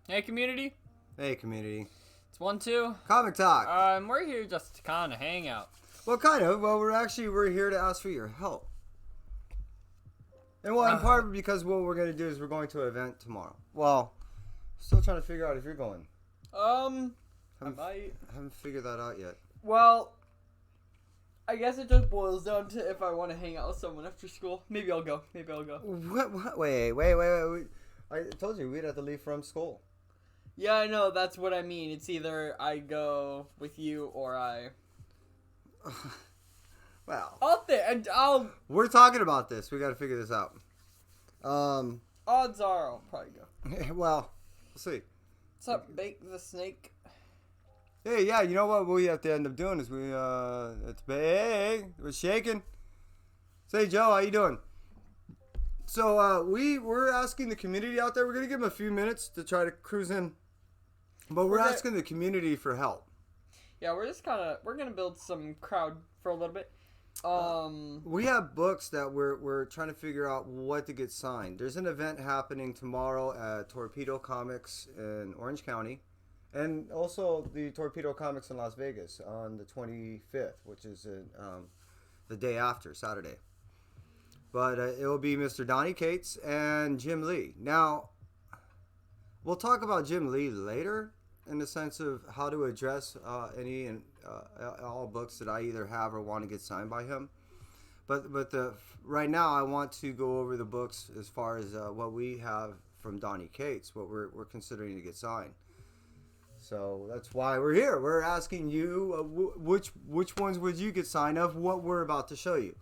Hey, community. Hey, community. It's 1-2. Comic Talk. We're here just to kind of hang out. Well, kind of. Well, we're here to ask for your help. And well, in part because what we're going to do is we're going to an event tomorrow. Well, still trying to figure out if you're going. Haven't figured that out yet. Well, I guess it just boils down to if I want to hang out with someone after school. Maybe I'll go. What? Wait. I told you we'd have to leave from school. Yeah, I know. That's what I mean. It's either I go with you or I... Well, I'll... We're talking about this. We got to figure this out. Odds are I'll probably go. Well, we'll see. What's up, Bake the Snake? Hey, yeah, you know what we have to end up doing is we're shaking. Say, Joe, how you doing? So, we're asking the community out there. We're going to give them a few minutes to try to cruise in. But we're asking the community for help. Yeah, we're going to build some crowd for a little bit. We have books that we're trying to figure out what to get signed. There's an event happening tomorrow at Torpedo Comics in Orange County. And also the Torpedo Comics in Las Vegas on the 25th, which is the day after, Saturday. But it will be Mr. Donnie Cates and Jim Lee. Now, we'll talk about Jim Lee later in the sense of how to address any and all books that I either have or want to get signed by him. But right now, I want to go over the books as far as what we have from Donnie Cates, what we're considering to get signed. So that's why we're here. We're asking you which ones would you get signed of what we're about to show you.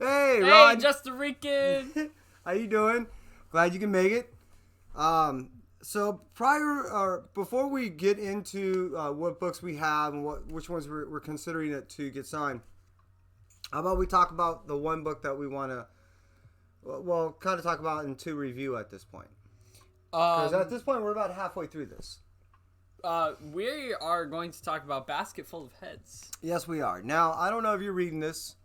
Hey, Rod. Hey, Just a Rican. How you doing? Glad you can make it. So before we get into what books we have and which ones we're considering to get signed, how about we talk about the one book that we want to, well, kind of talk about into review at this point. Because at this point, we're about halfway through this. We are going to talk about Basket Full of Heads. Yes, we are. Now, I don't know if you're reading this.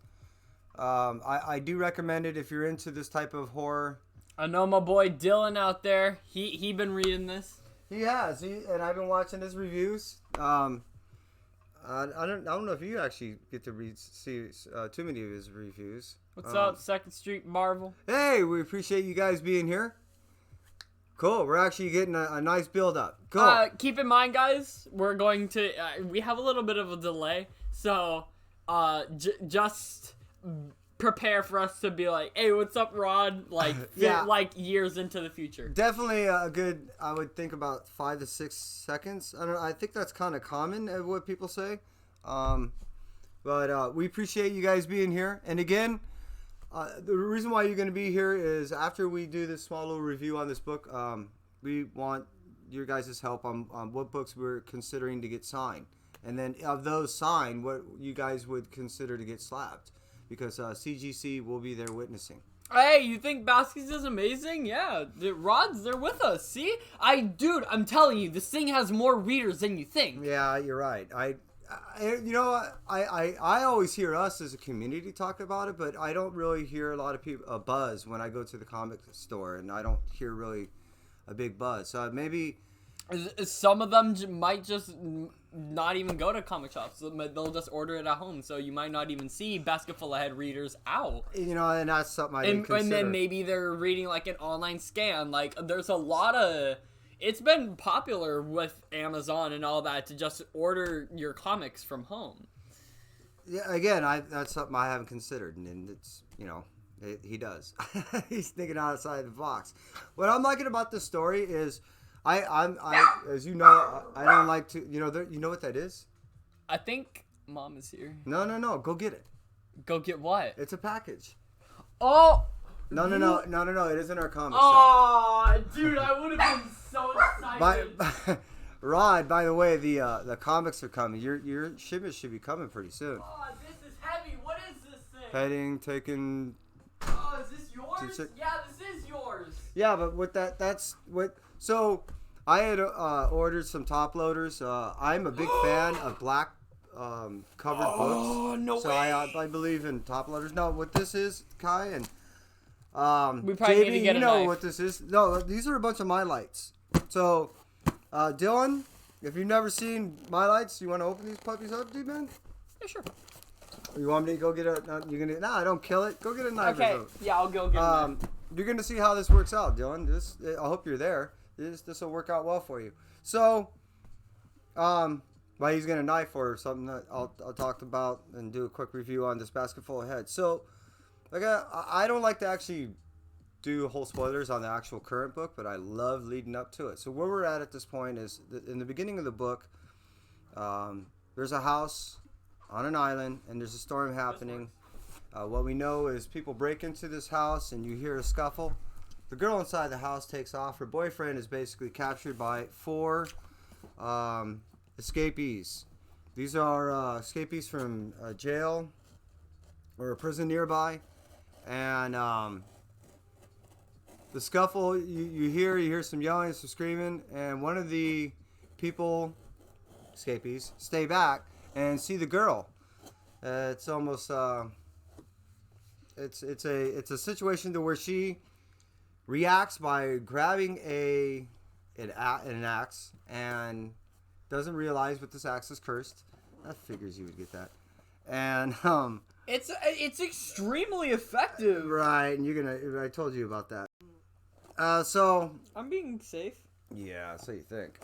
I do recommend it if you're into this type of horror. I know my boy Dylan out there. He been reading this. He has. And I've been watching his reviews. I don't know if you actually get to see too many of his reviews. What's up, Second Street Marvel? Hey, we appreciate you guys being here. Cool. We're actually getting a nice build up. Cool. Keep in mind, guys, we're going to we have a little bit of a delay, so just prepare for us to be like, "Hey, what's up, Rod?" Like, yeah. like years into the future. Definitely a good. I would think about 5 to 6 seconds. I think that's kind of common of what people say. But we appreciate you guys being here. And again, the reason why you're going to be here is after we do this small little review on this book, we want your guys' help on what books we're considering to get signed. And then of those signed, what you guys would consider to get slapped. Because CGC will be there witnessing. Hey, you think Baskets is amazing? Yeah, the Rod's there with us. See? Dude, I'm telling you, this thing has more readers than you think. Yeah, you're right. I always hear us as a community talk about it, but I don't really hear a lot of people a buzz when I go to the comic store, and I don't hear really a big buzz. So maybe some of them might just not even go to comic shops. They'll just order it at home, so you might not even see Basket Full of Head readers out. You know, and that's something I didn't consider. And then maybe they're reading like an online scan. Like, there's a lot of... It's been popular with Amazon and all that to just order your comics from home. Yeah, again, that's something I haven't considered, and it's, you know, he does. He's thinking outside the box. What I'm liking about this story is, I as you know, I don't like to, you know what that is? I think Mom is here. No, go get it. Go get what? It's a package. Oh! No, it isn't our comic shop. Oh, dude, I would have been so excited. Rod, by the way, the comics are coming. Your shipment should be coming pretty soon. Oh, this is heavy. What is this thing? Heading, taking... Oh, is this yours? Yeah, this is yours. Yeah, but with that's what... So, I had ordered some top loaders. I'm a big fan of black covered books. Oh, no way. So I believe in top loaders. No, what this is, Kai, and... we probably need to get you a know knife. what this is. No, these are a bunch of my lights. So, Dylan, if you've never seen My Lights, you want to open these puppies up, dude, man? Yeah, sure. You want me to go get a? You're gonna? Nah, don't kill it. Go get a knife. Okay. Or something. Yeah, I'll go get them. You're gonna see how this works out, Dylan. I hope you're there. This will work out well for you. So, why he's gonna knife or something that I'll talk about and do a quick review on this basket full of heads. So, like I don't like to actually do whole spoilers on the actual current book, but I love leading up to it. So where we're at this point is in the beginning of the book. There's a house on an island, and there's a storm happening. What we know is people break into this house, and you hear a scuffle. The girl inside the house takes off. Her boyfriend is basically captured by 4 escapees. These are escapees from a jail or a prison nearby, and the scuffle you hear some yelling, some screaming, and one of the people, escapees, stay back and see the girl. It's almost it's a situation to where she reacts by grabbing an axe and doesn't realize what this axe is cursed. That figures you would get that. And It's extremely effective. right, and I told you about that. So I'm being safe. yeah, so you think.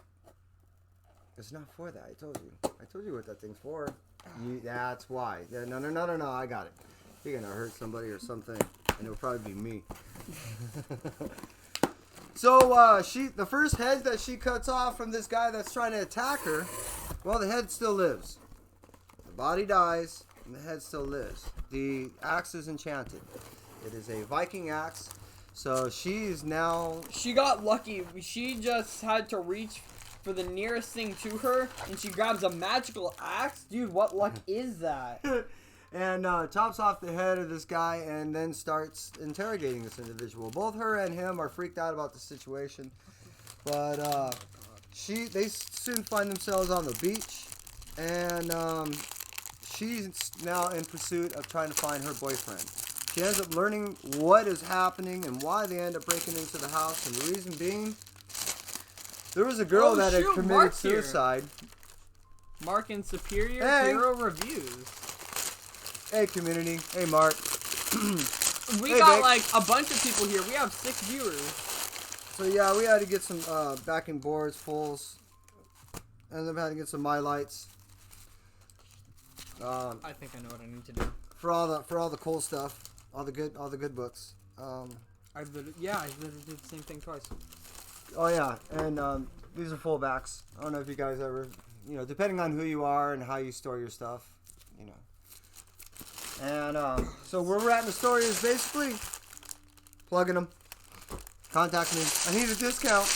It's not for that. I told you what that thing's for. That's why. Yeah, no. I got it. You're gonna hurt somebody or something, and it'll probably be me. So the first head that she cuts off from this guy that's trying to attack her, well, the head still lives. The body dies, and the head still lives. The axe is enchanted. It is a Viking axe. So she's now. She got lucky. She just had to reach for the nearest thing to her, and she grabs a magical axe. Dude, what luck is that? And chops off the head of this guy and then starts interrogating this individual. Both her and him are freaked out about the situation. But they soon find themselves on the beach. And she's now in pursuit of trying to find her boyfriend. She ends up learning what is happening and why they end up breaking into the house. And the reason being, there was a girl that had committed Mark's here. suicide. Mark and Superior Hey. Hero Reviews. Hey, community. Hey, Mark. We Hey, got Vic. like a bunch of people here. We have 6 viewers. So yeah, we had to get some backing boards, fulls, and then we had to get some My Lights. I think I know what I need to do. For all the cool stuff, all the good books. I literally did the same thing twice. Oh yeah, and these are full backs. I don't know if you guys ever, depending on who you are and how you store your stuff, And so where we're at in the story is basically plugging them, contact me. I need a discount.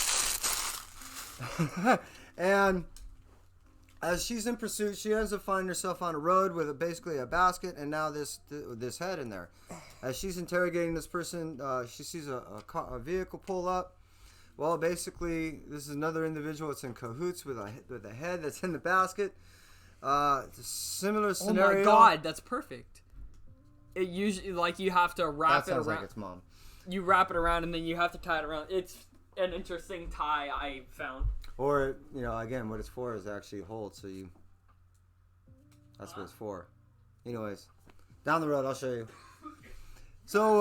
And as she's in pursuit, she ends up finding herself on a road with basically a basket and now this head in there. As she's interrogating this person, she sees a vehicle pull up. Well, basically, this is another individual that's in cahoots with a head that's in the basket. It's a similar scenario. Oh my god, that's perfect. It usually, you have to wrap That it sounds around. like its mom. You wrap it around and then you have to tie it around. It's an interesting tie I found. Or, again, what it's for is actually hold, so that's what it's for. Anyways, down the road, I'll show you. So,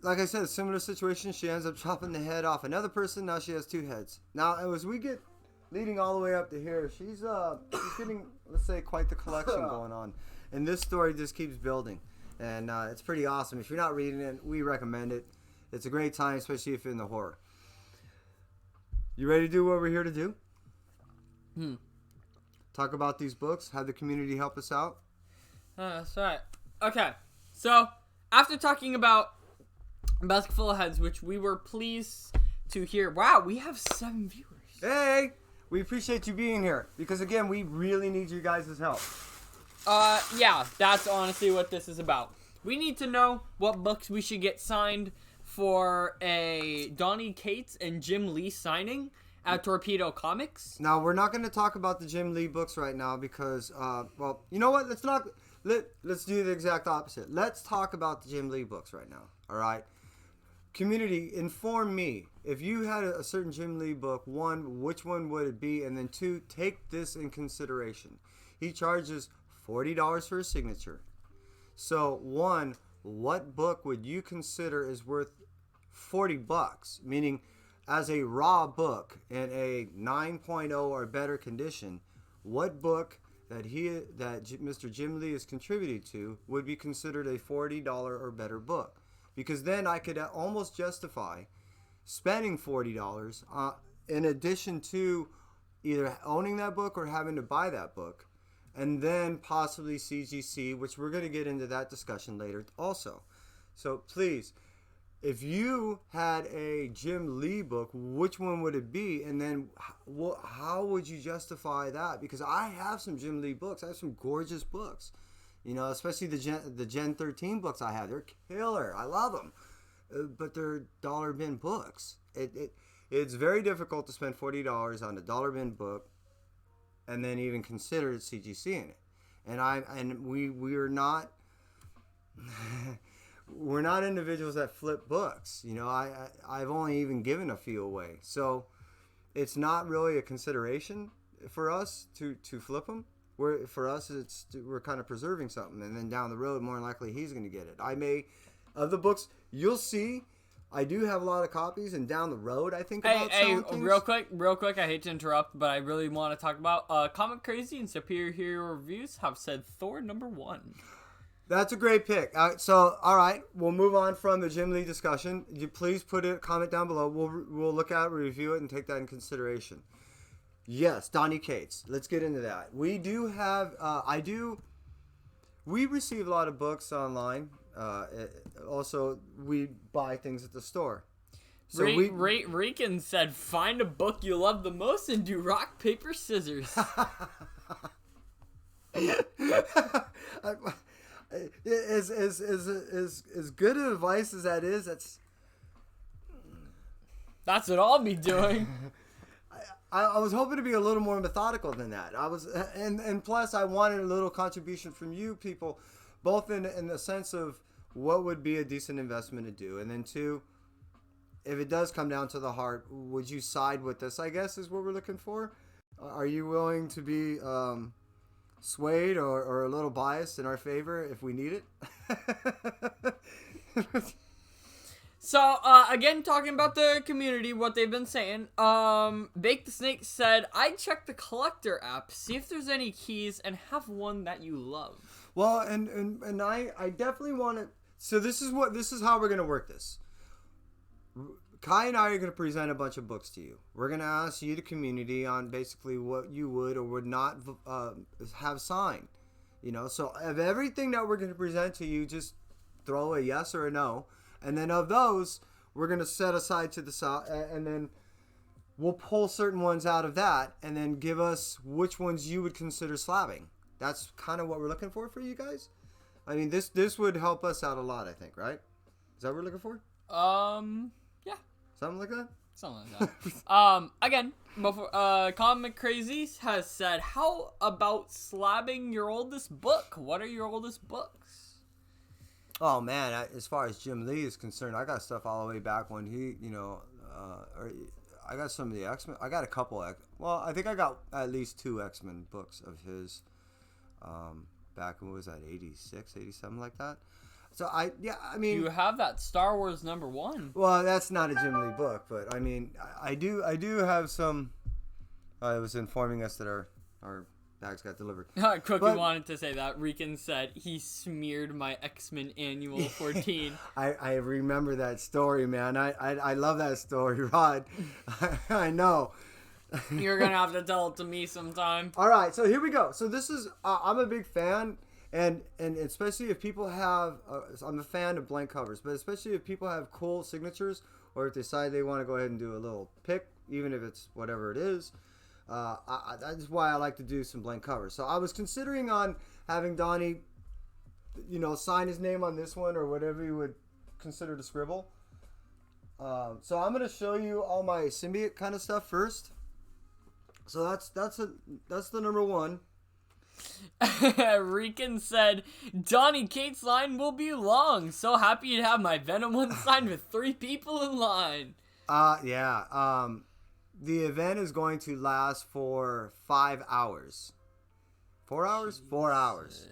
like I said, a similar situation. She ends up chopping the head off another person. Now she has 2 heads. Now, as we get leading all the way up to here, she's getting, let's say, quite the collection going on. And this story just keeps building. And it's pretty awesome. If you're not reading it, we recommend it. It's a great time, especially if you're in the horror. You ready to do what we're here to do? Talk about these books, have the community help us out. That's right. Okay, so after talking about Basket Full of Heads, which we were pleased to hear. Wow, we have 7 viewers. Hey, we appreciate you being here because again, we really need you guys' help. Yeah, that's honestly what this is about. We need to know what books we should get signed for a Donny Cates and Jim Lee signing at Torpedo Comics. Now, we're not going to talk about the Jim Lee books right now because, well, you know what? Let's do the exact opposite. Let's talk about the Jim Lee books right now. All right. community, inform me. If you had a certain Jim Lee book, one, which one would it be? And then two, take this in consideration. He charges $40 for a signature. So one, what book would you consider is worth $40? Meaning, as a raw book in a 9.0 or better condition, what book that Mr. Jim Lee is contributing to would be considered a $40 or better book? Because then I could almost justify spending $40 in addition to either owning that book or having to buy that book, and then possibly CGC, which we're going to get into that discussion later also. So please, if you had a Jim Lee book, which one would it be? And then how would you justify that? Because I have some Jim Lee books. I have some gorgeous books. You know, especially the Gen 13 books I have. They're killer. I love them. But they're dollar bin books. It's very difficult to spend $40 on a dollar bin book and then even consider CGC in it. And we are not we're not individuals that flip books. You know, I've only even given a few away. So it's not really a consideration for us to flip them. For us, we're kind of preserving something, and then down the road, more than likely, he's going to get it. Of the books, you'll see, I do have a lot of copies, and down the road, I think about selling things. Real quick, I hate to interrupt, but I really want to talk about Comic Crazy and Superior Hero Reviews have said Thor #1. That's a great pick. So, all right, we'll move on from the Jim Lee discussion. You please put a comment down below. We'll look at it, review it, and take that in consideration. Yes, Donny Cates. Let's get into that. We do have, we receive a lot of books online. Also, we buy things at the store. So Rican said, find a book you love the most and do rock, paper, scissors. As good advice as that is, that's what I'll be doing. I was hoping to be a little more methodical than that. And plus I wanted a little contribution from you people, both in the sense of what would be a decent investment to do, and then two, if it does come down to the heart, would you side with us? I guess is what we're looking for. Are you willing to be swayed or a little biased in our favor if we need it? So, again, talking about the community, what they've been saying, Bake the Snake said, I'd check the collector app, see if there's any keys, and have one that you love. Well, and I definitely want to, so this is how we're going to work this. Kai and I are going to present a bunch of books to you. We're going to ask you, the community, on basically what you would or would not have signed. You know, so of everything that we're going to present to you, just throw a yes or a no. And then of those, we're going to set aside to the side, and then we'll pull certain ones out of that, and then give us which ones you would consider slabbing. That's kind of what we're looking for you guys. I mean, this would help us out a lot, I think, right? Is that what we're looking for? Yeah. Something like that? Something like that. Again, before, Comic Crazy has said, how about slabbing your oldest book? What are your oldest books? Oh man, as far as Jim Lee is concerned, I got stuff all the way back when he, I got some of the X-Men. I got a couple. I think I got at least 2 X-Men books of his. Back when, what was that, 86, 87, like that. So I mean, you have that Star Wars #1. Well, that's not a Jim Lee book, but I mean, I do have some. It was informing us that our bags got delivered. Quickly wanted to say that Rican said he smeared my X-Men Annual 14. I remember that story, man. I love that story, Rod. I know. You're gonna have to tell it to me sometime. All right, so here we go. So this is I'm a big fan, and especially if people have I'm a fan of blank covers, but especially if people have cool signatures, or if they decide they want to go ahead and do a little pick, even if it's whatever it is. That's why I like to do some blank covers. So I was considering on having Donnie, sign his name on this one or whatever you would consider to scribble. So I'm gonna show you all my symbiote kind of stuff first. So that's the #1. Rican said, Donnie Cates line will be long. So happy to have my Venom one signed with 3 people in line. Yeah. The event is going to last for 5 hours. 4 hours? 4 hours.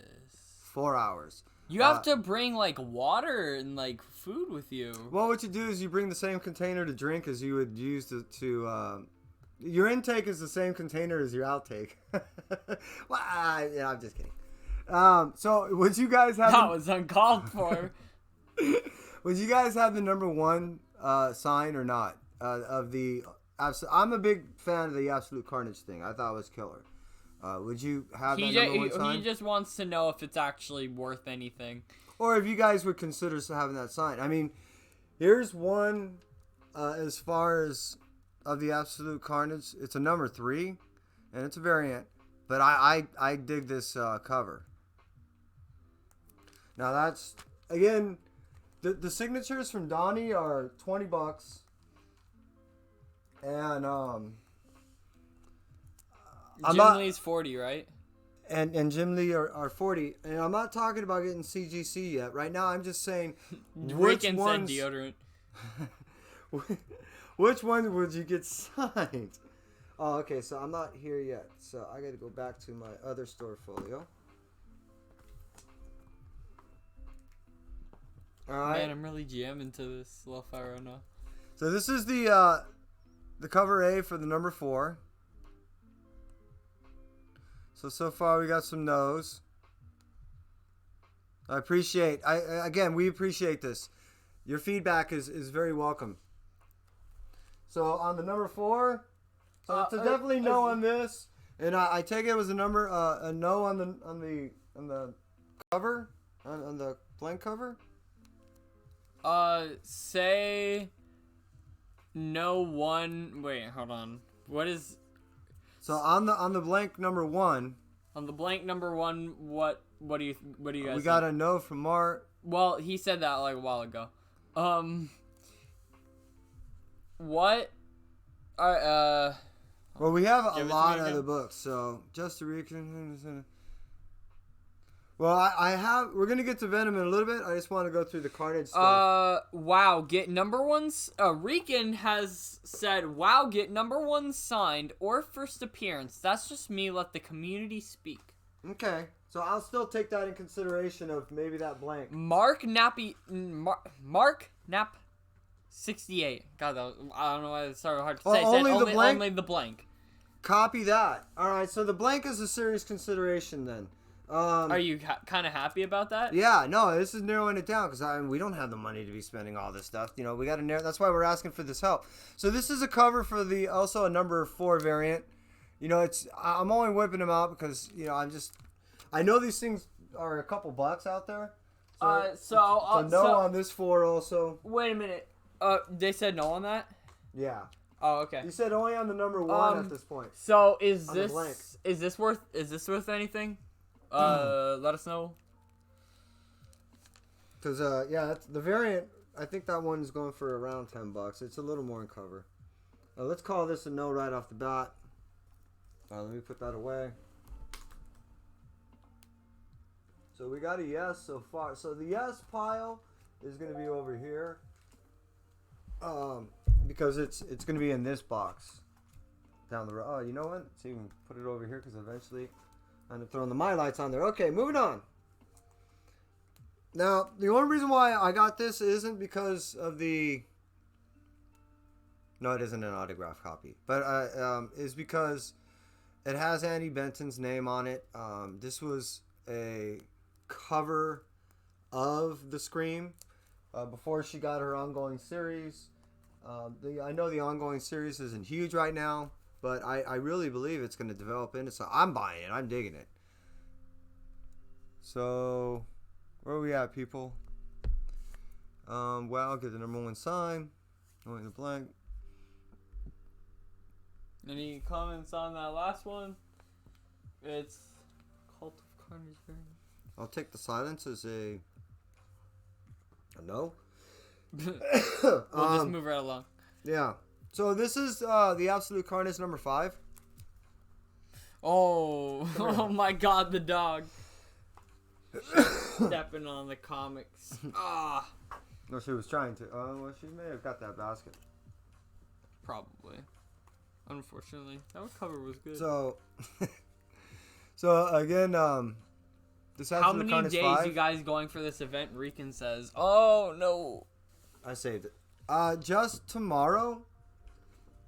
4 hours. You have to bring like water and like food with you. Well, what you do is you bring the same container to drink as you would use to your intake is the same container as your outtake. Well, I'm just kidding. So would you guys have? That was uncalled for. Would you guys have the number 1 sign or not? I'm a big fan of the Absolute Carnage thing. I thought it was killer. Would you have that number 1 sign? He just wants to know if it's actually worth anything. Or if you guys would consider having that sign. I mean, here's one as far as of the Absolute Carnage. It's a number 3, and it's a variant. But I dig this cover. Now that's, again, the signatures from Donnie are $20. And Jim Lee's 40, right? And Jim Lee are 40. And I'm not talking about getting CGC yet. Right now, I'm just saying which ones, said deodorant. Which one would you get signed? Oh, okay. So I'm not here yet. So I got to go back to my other store folio. All right. Man, I'm really jamming to this lo-fi right now. So this is the cover A for the number 4. So far we got some no's. We appreciate this. Your feedback is very welcome. So on the number 4, so it's a definitely no on this, and I take it was a number a no on the cover on the blank cover. Say no 1. Wait, hold on. What is? So on the blank number 1. On the blank number 1, what do you guys? We got a no from Mark. Well, he said that like a while ago. What? Well, we have a lot of the books, so just to recon. Well, we're gonna get to Venom in a little bit. I just want to go through the Carnage stuff. Wow, get number 1s. Rican has said, wow, get number 1 signed or first appearance. That's just me. Let the community speak. Okay, so I'll still take that in consideration of maybe that blank. Mark Nap 68. God, I don't know why it's so hard to say. Only the blank. Only the blank. Copy that. All right, so the blank is a serious consideration then. Are you kind of happy about that? Yeah, no, this is narrowing it down because we don't have the money to be spending all this stuff. You know, we got to narrow. That's why we're asking for this help. So this is a cover for also a number 4 variant. You know, I'm only whipping them out because I know these things are a couple bucks out there. So on this 4 also. Wait a minute. They said no on that? Yeah. Oh, okay. You said only on the number 1 at this point. So is this worth anything? Let us know. Because that's the variant. I think that one is going for around $10. It's a little more in cover. Let's call this a no right off the bat. Let me put that away. So we got a yes so far. So the yes pile is going to be over here. Because it's going to be in this box down the road. Oh, you know what? Let's even put it over here because eventually I'm going to throw the My Lights on there. Okay, moving on. Now, the only reason why I got this isn't because of the... No, it isn't an autograph copy. But is because it has Annie Benton's name on it. This was a cover of the Scream before she got her ongoing series. I know the ongoing series isn't huge right now, but I really believe it's going to develop into something. I'm buying it. I'm digging it. So, where are we at, people? Well, get the number 1 sign. Only the blank. Any comments on that last one? It's Cult of Carnage variant. I'll take the silence as a no. We'll just move right along. Yeah. So this is the Absolute Carnage number 5. Oh, oh my God, the dog. Stepping on the comics. Ah, No, she was trying to. Well, she may have got that basket. probably. Unfortunately, that cover was good. So, so again, this How Absolute many Carnage days 5, you guys going for this event? Rican says. Oh no. I saved it. Just tomorrow.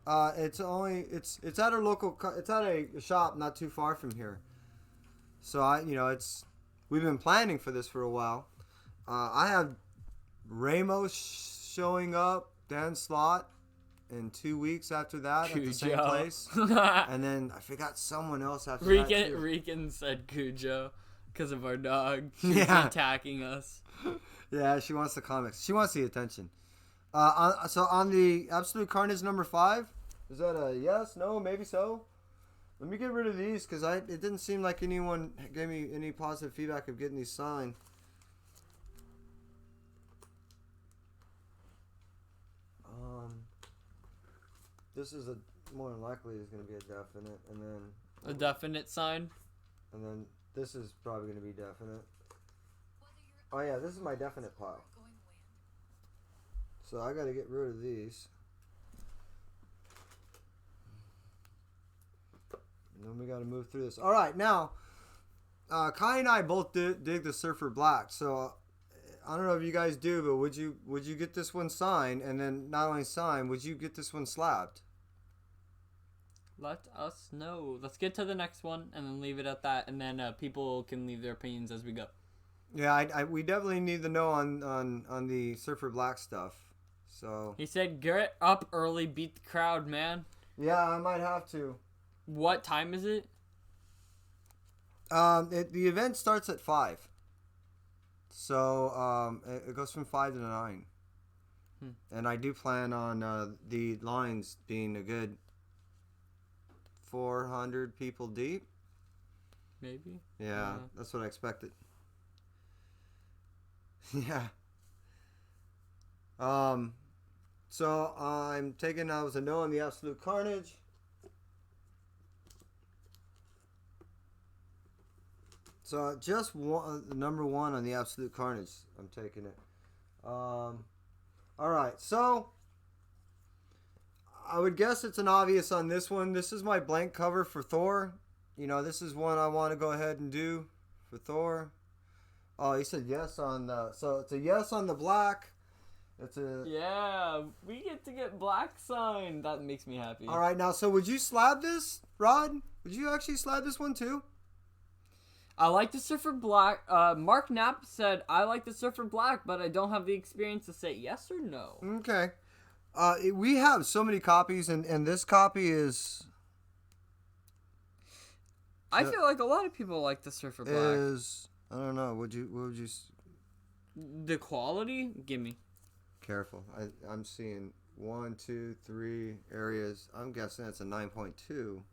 It's at a local. It's at a shop not too far from here. So we've been planning for this for a while. I have Ramos showing up, Dan Slott, in 2 weeks after that at the same place, and then I forgot someone else after that too. Rican said Cujo because of our dog. She's attacking us. Yeah, she wants the comics. She wants the attention. So on the Absolute Carnage number 5, is that a yes, no, maybe so? Let me get rid of these because it didn't seem like anyone gave me any positive feedback of getting these signed. This is more than likely is going to be a definite, and then A definite sign. and then this is probably going to be definite. Oh yeah, this is my definite pile. So I got to get rid of these. And then we got to move through this. All right, now, Kai and I both dig the Surfer Black. So I don't know if you guys do, but would you get this one signed? And then not only signed, would you get this one slabbed? Let us know. Let's get to the next one and then leave it at that, and then people can leave their opinions as we go. Yeah, we definitely need to know on the Surfer Black stuff. So He said, "Get up early, beat the crowd, man." yeah, I might have to. What time is it? The event starts at 5. So it goes from 5 to 9. And I do plan on the lines being a good 400 people deep. Maybe. Yeah, that's what I expected. Yeah. So I'm taking that as a no on the Absolute Carnage. So just number 1 on the Absolute Carnage. I'm taking it. All right. So I would guess it's an obvious on this one. This is my blank cover for Thor. This is one I want to go ahead and do for Thor. Oh, he said yes on the. So it's a yes on the black. It's a. Yeah, we get to get black signed. That makes me happy. All right, now, so would you slab this, Rod? Would you actually slab this one too? I like the Surfer Black. Mark Knapp said, I like the Surfer Black, but I don't have the experience to say yes or no. Okay. We have so many copies, and this copy is. I feel like a lot of people like the Surfer Black. I don't know. What would you? The quality? Gimme. Careful. I'm seeing 1, 2, 3 areas. I'm guessing it's a 9.2.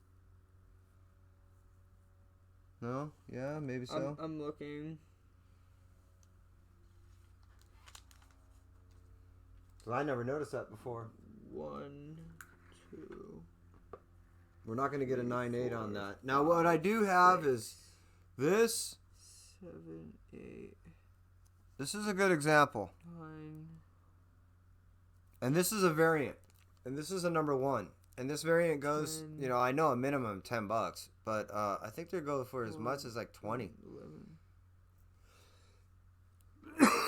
No? Yeah, maybe so. I'm looking. Well, I never noticed that before. 1, 2. We're not going to get a 9.8 on that. Now, what I do have is this. 7, 8, This is a good example. 9. And this is a variant. And this is a number 1. And this variant goes, 10, I know a minimum $10, but I think they go for as much as like 20.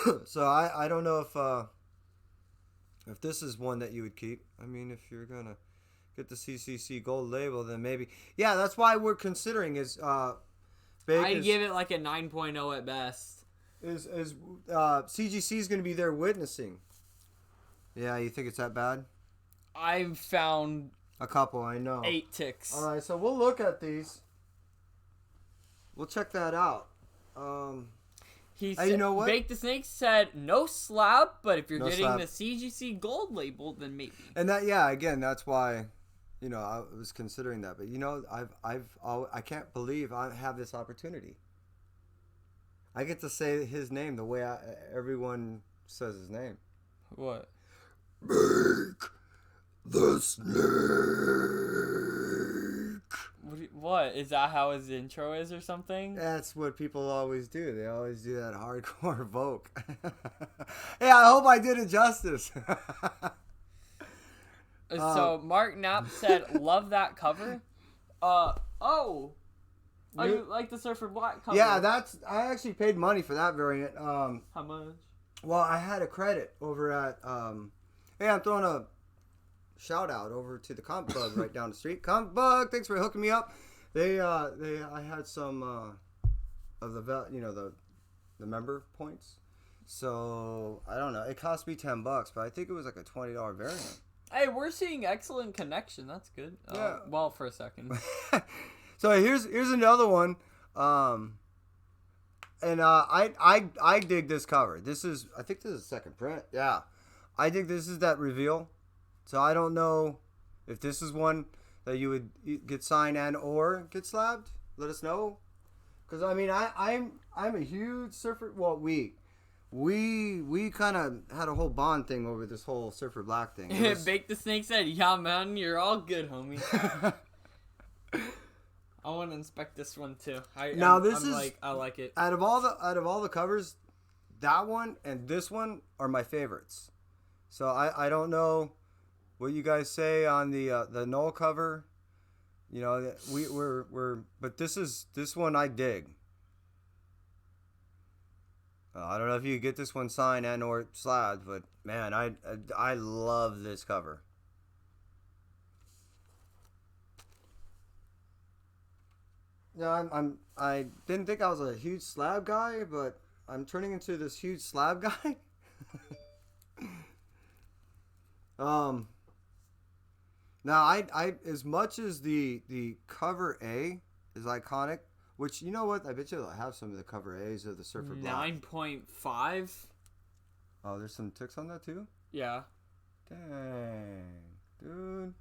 11. So I don't know if this is one that you would keep. I mean, if you're gonna get the CCC gold label, then maybe. Yeah, that's why we're considering is. I'd give it like a 9.0 at best. Is CGC is gonna be there witnessing? Yeah, you think it's that bad? I've found a couple, I know. 8 ticks. All right, so we'll look at these. We'll check that out. He you know what? Bake the Snake said no slab, but if you're No getting slab. the CGC gold label, then maybe. And that, yeah, again, that's why, I was considering that. But I can't believe I have this opportunity. I get to say his name the way everyone says his name. What? Bake the Snake. What? Is that how his intro is or something? That's what people always do. They always do that hardcore Vogue. Hey, I hope I did it justice. So Mark Knapp said, "Love that cover." Oh, you like the Surfer Black cover? Yeah, I actually paid money for that variant. How much? Well, I had a credit over at. Hey, I'm throwing a shout out over to the Comic Bug right down the street. Comic Bug, thanks for hooking me up. I had some of the member points. So I don't know. It cost me $10, but I think it was like a $20 variant. Hey, we're seeing excellent connection. That's good. Yeah. Well, for a second. So here's another one. And I dig this cover. I think this is the second print. Yeah, I think this is that reveal. So I don't know if this is one that you would get signed and or get slabbed. Let us know. Because I mean, I'm a huge Surfer. Well, we kind of had a whole bond thing over this whole Surfer Black thing. Bake the Snake said, "Yeah, man, you're all good, homie." I want to inspect this one too. I like it. Out of all the covers, that one and this one are my favorites. So I don't know what you guys say on the Null cover. You know, but this one I dig. I don't know if you get this one signed and or slabbed, but man, I love this cover. Yeah, I didn't think I was a huge slab guy, but I'm turning into this huge slab guy. Now I as much as the cover A is iconic, which you know what, I bet you I have some of the cover A's of the Surfer Black. 9.5. Oh, there's some ticks on that too? Yeah. Dang, dude.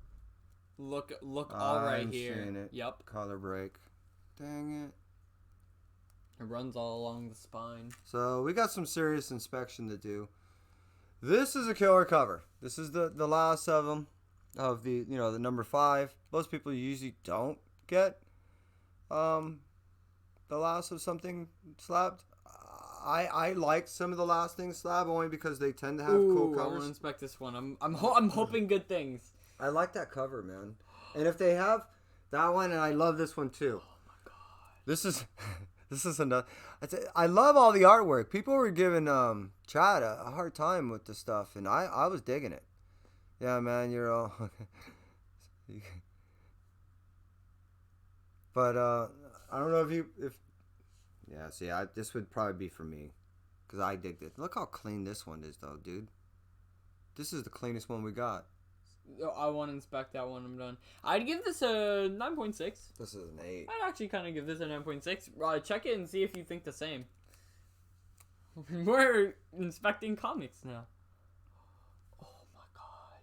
Look all right here. Seeing it. Yep. Color break. Dang it. It runs all along the spine. So we got some serious inspection to do. This is a killer cover. This is the last of them, of the the number 5. Most people usually don't get the last of something slabbed. I like some of the last things slabbed only because they tend to have cool I covers. want to inspect this one. I'm hoping good things. I like that cover, man. And if they have that one, and I love this one too. Oh my god. This is another. I love all the artwork. People were giving Chad a hard time with the stuff, and I was digging it. Yeah, man, you're all. But I don't know if yeah. See, this would probably be for me, because I dig this. Look how clean this one is, though, dude. This is the cleanest one we got. I want to inspect that when I'm done. I'd give this a 9.6. This is an 8. I'd actually kind of give this a 9.6. Check it and see if you think the same. We're inspecting comics now. Oh my god.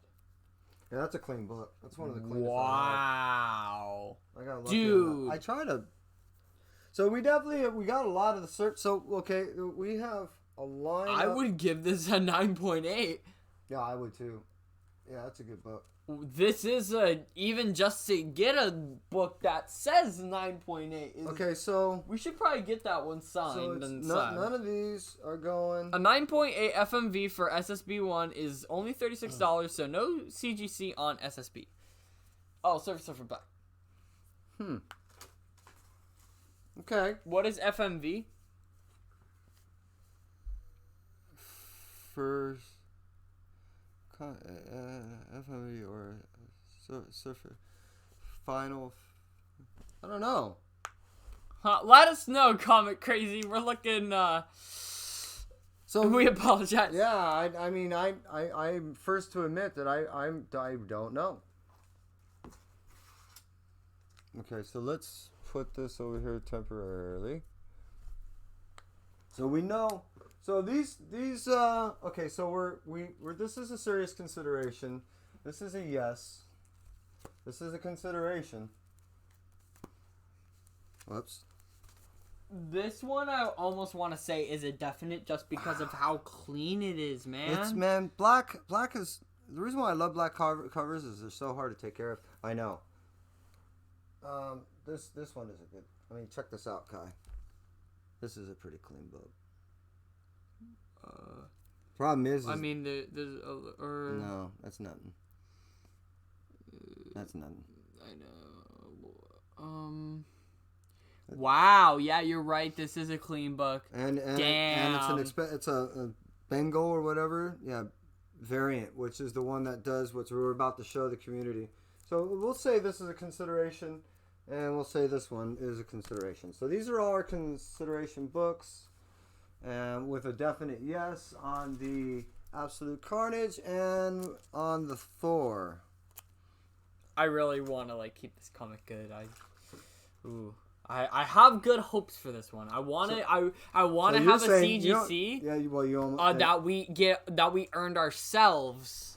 Yeah, that's a clean book. That's one of the cleanest. Wow. I got dude. I try to. So we got a lot of the search. So okay, we have a line. I would give this a 9.8. Yeah, I would too. Yeah, that's a good book. This is even just to get a book that says 9.8. Okay, so we should probably get that one signed. So none of these are going. A 9.8 FMV for SSB1 is only $36, so no CGC on SSB. Oh, Surfer Black. Okay. What is FMV? First. FMV or Surfer Final. I don't know. Let us know, Comic Crazy. We're looking. So we apologize. Yeah, I mean, I'm first to admit that I don't know. Okay, so let's put this over here temporarily. So we know. So these okay, so we're this is a serious consideration. This is a yes. This is a consideration. Whoops. This one I almost want to say is a definite just because of how clean it is, man. Black is the reason why I love black covers is they're so hard to take care of. I know. This one isn't good. I mean, check this out, Kai. This is a pretty clean book. Problem is I mean, there's no, that's nothing. That's nothing. I know. Wow. Yeah, you're right. This is a clean book. And Damn. it's a Bengal or whatever. Yeah, variant, which is the one that does what we're about to show the community. So we'll say this is a consideration, and we'll say this one is a consideration. So these are all our consideration books, and with a definite yes on the Absolute Carnage and on the Thor. I really want to keep this comic good. I have good hopes for this one. I want to I want to have a CGC. That we earned ourselves.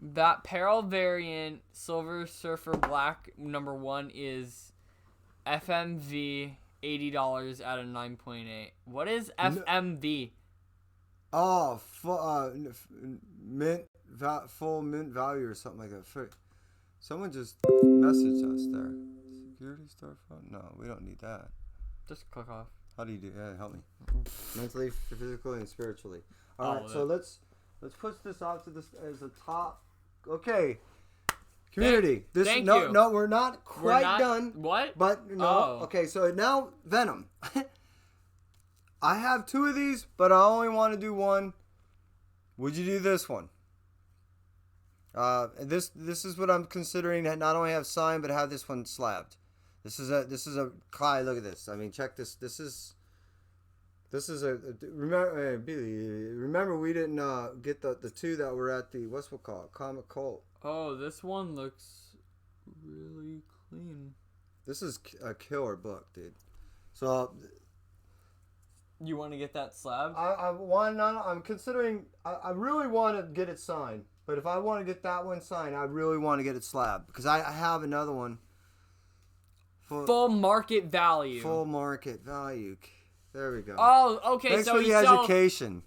That Peril variant Silver Surfer Black #1 is FMV $80 out of 9.8. What is FMV? Oh, full mint value or something like that. Someone just messaged us there. Security star phone? No, we don't need that. Just click off. How do you do? Yeah, help me. Mentally, physically, and spiritually. All right, so let's push this off to this as a top. Okay, community. Thank you. No, we're not quite done. What? But no. Oh. Okay, so now Venom. I have 2 of these, but I only want to do one. Would you do this one? This is what I'm considering, that not only have signed but have this one slabbed. This is a Kai. Look at this. I mean, check this. This is remember we didn't get the 2 that were at the what's it called Comic Cult. Oh, this one looks really clean. This is a killer book, dude. So you want to get that slab? I'm considering. I really want to get it signed. But if I want to get that one signed, I really want to get it slabbed. Because I have another one. Full market value. Full market value. There we go. Oh, okay. Thanks for the education.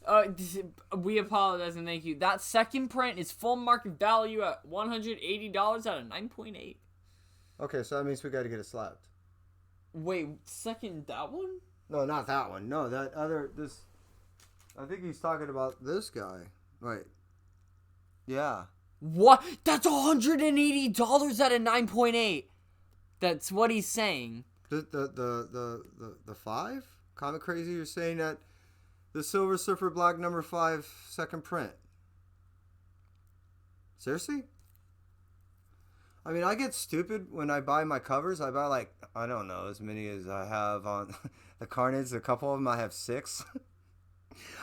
We apologize and thank you. That second print is full market value at $180 out of 9.8. Okay, so that means we got to get it slabbed. Wait, that one? No, not that one. No, that other, this, I think he's talking about this guy. Right. Yeah. What? That's $180 out of 9.8. That's what he's saying. The 5? Comic Crazy, you're saying that the Silver Surfer Black #5 second print. Seriously? I mean, I get stupid when I buy my covers. I buy I don't know, as many as I have on the Carnage. A couple of them I have 6.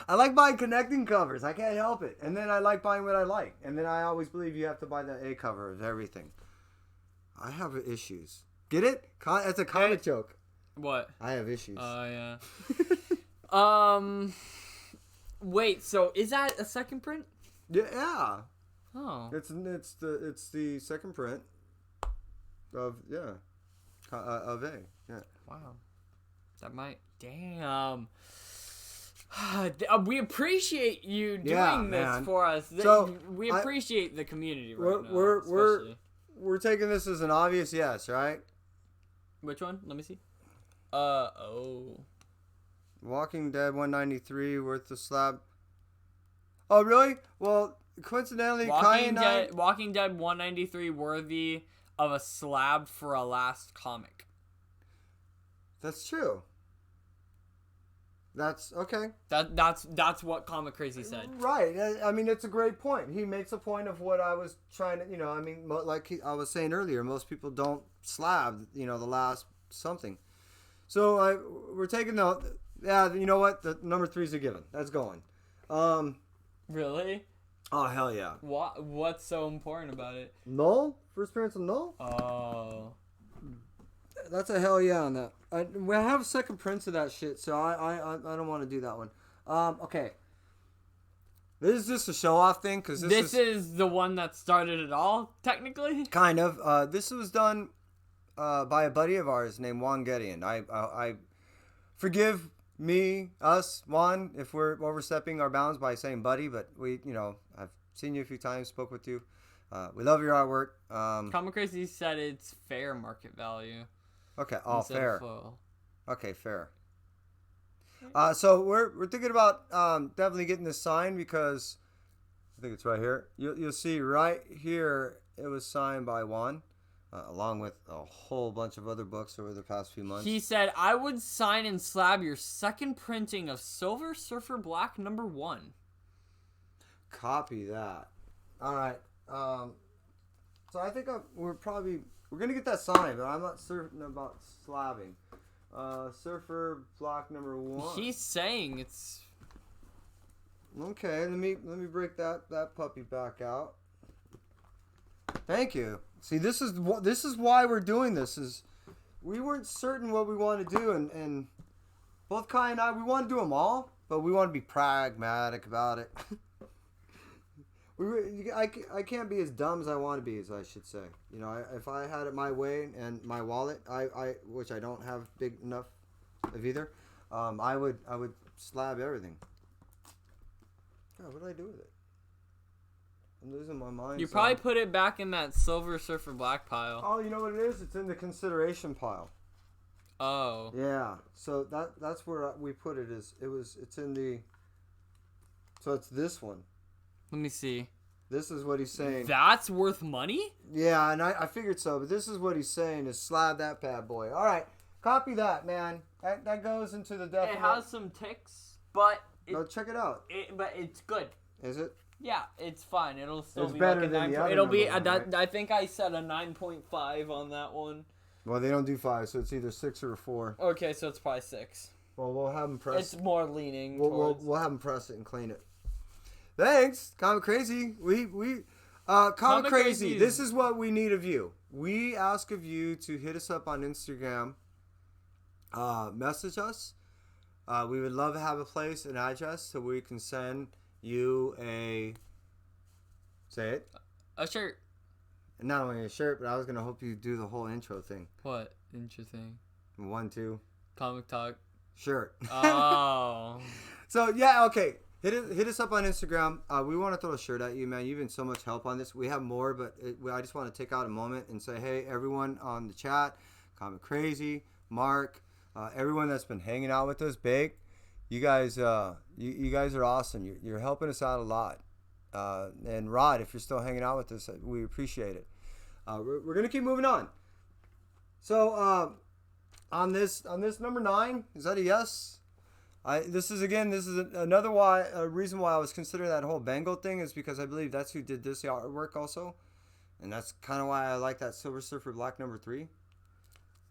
I like buying connecting covers. I can't help it. And then I like buying what I like. And then I always believe you have to buy the A cover of everything. I have issues. Get it? It's a comic joke. What? I have issues. Oh, yeah. Wait, so is that a second print? Yeah. Oh. It's the second print of of A. Yeah. Wow. That might damn. We appreciate you doing this for us. So we appreciate the community right now. We're taking this as an obvious yes, right? Which one? Let me see. Walking Dead 193 worth the slab. Oh, really? Well, coincidentally, Walking Dead 193 worthy of a slab for a last comic. That's true. That's okay. That's what Comic Crazy said. Right. I mean, it's a great point. He makes a point of what I was trying to, I mean, I was saying earlier, most people don't slab, the last something. So we're taking you know what? The number 3 is a given. That's going. Really? Oh, hell yeah. What's so important about it? Null? First appearance of Null? Oh. That's a hell yeah on that. I have second prints of that shit, so I don't want to do that one. Okay. This is just a show off thing because this is the one that started it all, technically. Kind of. This was done by a buddy of ours named Juan Gideon. I forgive us, Juan, if we're overstepping our bounds by saying buddy, but we, I've seen you a few times, spoke with you. We love your artwork. Comic Crazy said it's fair market value. Okay. Oh, instead of fair. full. Okay, fair. So we're thinking about definitely getting this signed because I think it's right here. You'll see right here it was signed by Juan, along with a whole bunch of other books over the past few months. He said, "I would sign and slab your second printing of Silver Surfer Black #1." Copy that. All right. So I think we're gonna get that signed, but I'm not certain about slabbing. Surfer Black #1. He's saying it's Okay, let me break that puppy back out. Thank you. See, this is why we're doing this. Is we weren't certain what we want to do, and both Kai and I, we want to do them all, but we want to be pragmatic about it. I can't be as dumb as I want to be, as I should say. You know, if I had it my way and my wallet, which I don't have big enough of either, I would slab everything. God, what did I do with it? I'm losing my mind. You probably put it back in that Silver Surfer Black pile. Oh, you know what it is? It's in the consideration pile. Oh. Yeah. So that's where we put it. It's in the. So it's this one. Let me see. This is what he's saying. That's worth money? Yeah, and I figured so, but this is what he's saying is slab that bad boy. All right, copy that, man. That goes into the definite. It has some ticks, but No, check it out. but it's good. Is it? Yeah, it's fine. It'll still It's be better like a than 9. the other It'll be number one, right? I think I said a 9.5 on that one. Well, they don't do 5, so it's either 6 or 4. Okay, so it's probably 6. Well, we'll have them press. It's more leaning We'll towards. have them press it and clean it. Thanks, Comic Crazy. Comic Comic Crazy. Crazy. This is what we need of you. We ask of you to hit us up on Instagram. Message us. We would love to have a place, an address, so we can send you say it. A shirt. Not only a shirt, but I was gonna hope you do the whole intro thing. What? Interesting. 1, 2. Comic talk. Shirt. Oh. So yeah, okay. Hit us up on Instagram. We want to throw a shirt at you, man. You've been so much help on this. We have more, but I just want to take out a moment and say, hey, everyone on the chat, Comic Crazy, Mark, everyone that's been hanging out with us, Big, you guys, you guys are awesome. You're helping us out a lot. And Rod, if you're still hanging out with us, we appreciate it. We're gonna keep moving on. So on this number 9, is that a yes? This is another reason why I was considering that whole Bengal thing is because I believe that's who did this artwork also, and that's kind of why I like that Silver Surfer Black #3.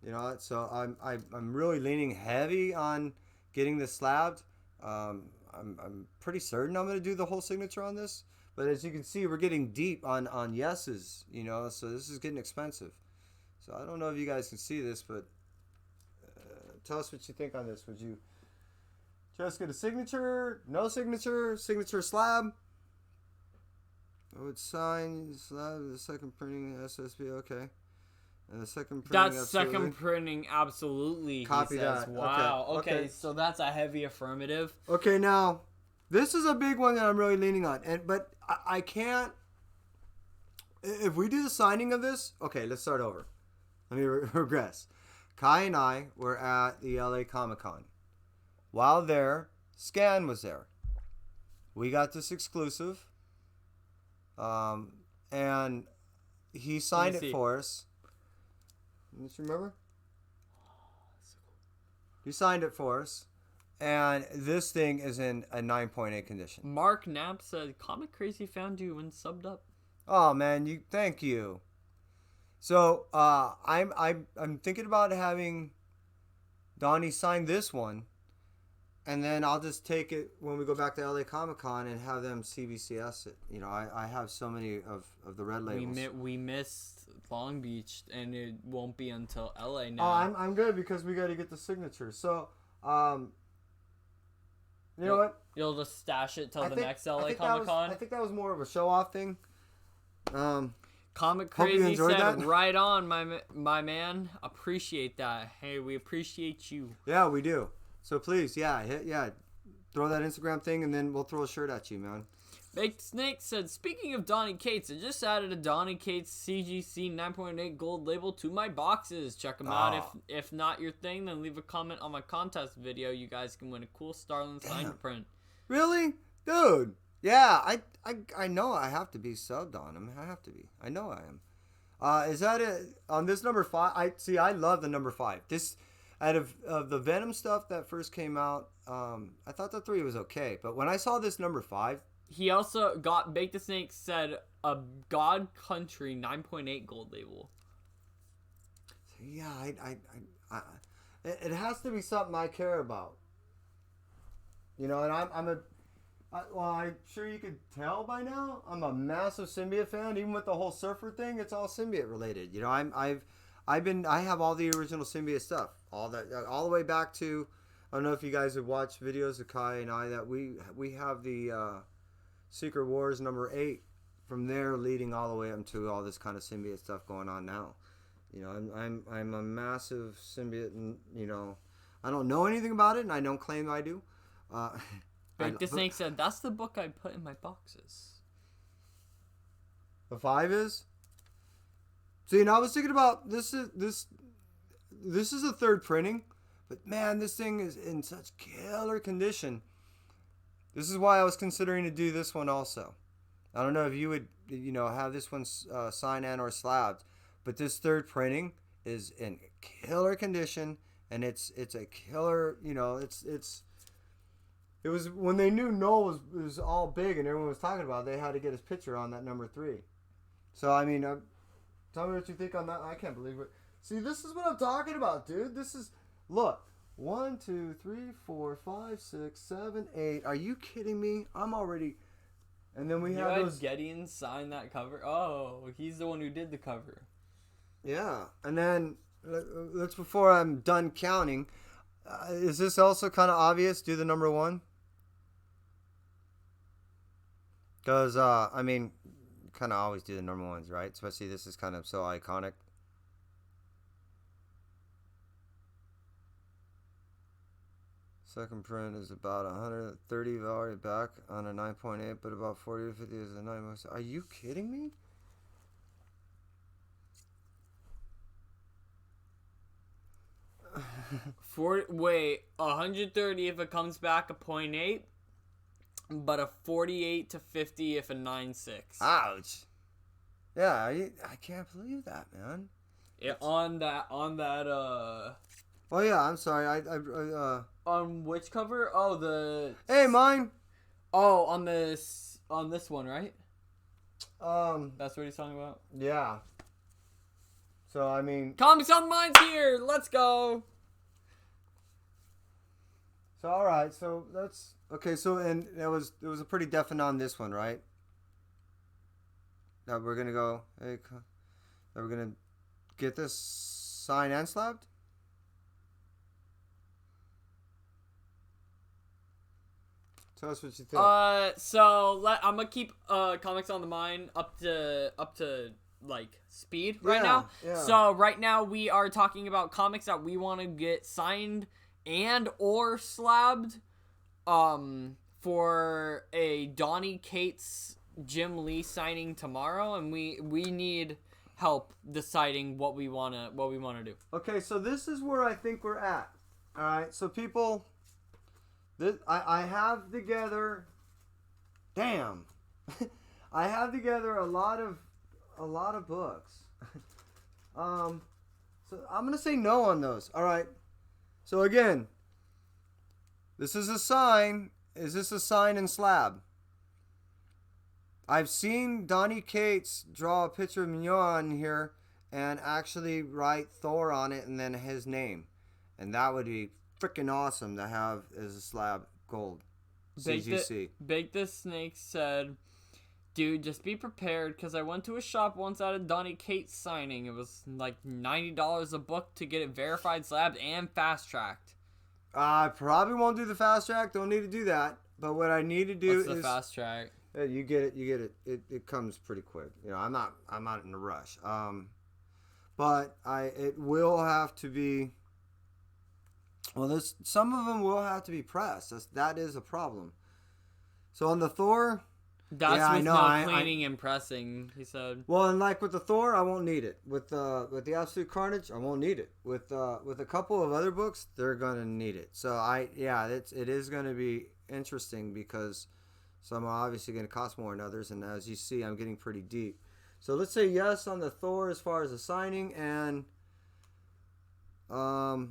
You know, so I'm really leaning heavy on getting this slabbed. I'm pretty certain I'm gonna do the whole signature on this, but as you can see, we're getting deep on yeses. You know, so this is getting expensive. So I don't know if you guys can see this, but tell us what you think on this. Would you just get a signature, no signature, signature slab? I would sign slab, the second printing SSB, okay. And the second printing, That's absolutely. second printing, absolutely. Copy he says. that. Wow. Okay. Okay, so that's a heavy affirmative. Okay, now, this is a big one that I'm really leaning on. But I can't, if we do the signing of this, okay, let's start over. Let me regress. Kai and I were at the LA Comic Con. While there, Scan was there. We got this exclusive. And he signed it for us. Don't you remember? He signed it for us. And this thing is in a 9.8 condition. Mark Knapp said, Comic Crazy found you and subbed up. Oh man, thank you. So I'm thinking about having Donnie sign this one. And then I'll just take it when we go back to LA Comic Con and have them CBCS it. You know, I have so many of the red labels. We missed Long Beach, and it won't be until LA Oh, now. I'm good because we got to get the signature. So, you know what? You'll just stash it till the next LA I Comic Con? think that was more of a show off thing. Comic Hope you Crazy enjoyed said, that. right on, my man. Appreciate that. Hey, we appreciate you. Yeah, we do. So please, throw that Instagram thing, and then we'll throw a shirt at you, man. Baked Snake said, speaking of Donny Cates, I just added a Donny Cates CGC 9.8 gold label to my boxes. Check them out. If not your thing, then leave a comment on my contest video. You guys can win a cool Starlin signed print. Really? Dude. Yeah, I know I have to be subbed on him. I have to be. I know I am. Is that it? On this number 5, I love the number 5. This, out of the Venom stuff that first came out, I thought the 3 was okay. But when I saw this number 5, he also got, Bake the Snake said, a God Country 9.8 gold label. Yeah, it has to be something I care about. You know, and I'm sure you could tell by now, I'm a massive Symbiote fan. Even with the whole Surfer thing, it's all Symbiote related. You know, I have all the original Symbiote stuff, all the way back to, I don't know if you guys have watched videos of Kai and I, that we have the Secret Wars number 8 from there leading all the way up to all this kind of Symbiote stuff going on now. You know, I'm a massive Symbiote, and you know, I don't know anything about it, and I don't claim I do. Bake the Snake said, that's the book I put in my boxes. The 5 is? See, and I was thinking about this is a third printing, but man, this thing is in such killer condition. This is why I was considering to do this one also. I don't know if you would, you know, have this one signed and or slabbed, but this third printing is in killer condition, and it's a killer, you know, it was when they knew Noel was all big and everyone was talking about it, they had to get his picture on that number 3. So I mean, tell me what you think on that. I can't believe it. See, this is what I'm talking about, dude. This is, look, 1, 2, 3, 4, 5, 6, 7, 8. Are you kidding me? I'm already. And then we have those. Gideon sign that cover. Oh, he's the one who did the cover. Yeah, and then that's before I'm done counting. Is this also kind of obvious? Do the number 1. Because, I mean, kind of always do the number 1s, right? Especially this is kind of so iconic. Second print is about 130 already back on a 9.8, but about 40 to 50 is a 9. Are you kidding me? Wait, 130 if it comes back a 0.8, but a 48 to 50 if a 9.6. Ouch. Yeah, I can't believe that, man. Yeah, on that. Oh yeah, I'm sorry. On which cover? Oh, the. Hey, mine. Oh, on this one, right? That's what he's talking about. Yeah. So I mean. Comics on Mine's here. Let's go. So all right, so that's okay. So and it was a pretty definite on this one, right? Now we're gonna go. Hey, that we're gonna get this signed and slabbed. Tell us what you think. So I'm gonna keep Comics on the Mind up to like speed right now. Yeah. So right now we are talking about comics that we want to get signed and or slabbed for a Donny Cates Jim Lee signing tomorrow, and we need help deciding what we wanna do. Okay, so this is where I think we're at. All right, so people, I have together. Damn, I have together a lot of books. So I'm gonna say no on those. All right. So again, this is a sign. Is this a sign and slab? I've seen Donny Cates draw a picture of Mignon here and actually write Thor on it and then his name. And that would be freaking awesome to have as a slab gold CGC. Bake the Snake said, dude, just be prepared because I went to a shop once at a Donny Cates signing. It was like $90 a book to get it verified, slabbed, and fast-tracked. I probably won't do the fast track. Don't need to do that. But what I need to do is the fast track. You get it. It comes pretty quick. You know, I'm not in a rush. But it will have to be. Well, some of them will have to be pressed. That is a problem. So on the Thor, That's Yeah, I with know, no cleaning and pressing, he said. Well, and like with the Thor, I won't need it. With the Absolute Carnage, I won't need it. With a couple of other books, they're gonna need it. So it is gonna be interesting because some are obviously gonna cost more than others, and as you see, I'm getting pretty deep. So let's say yes on the Thor as far as the signing, and I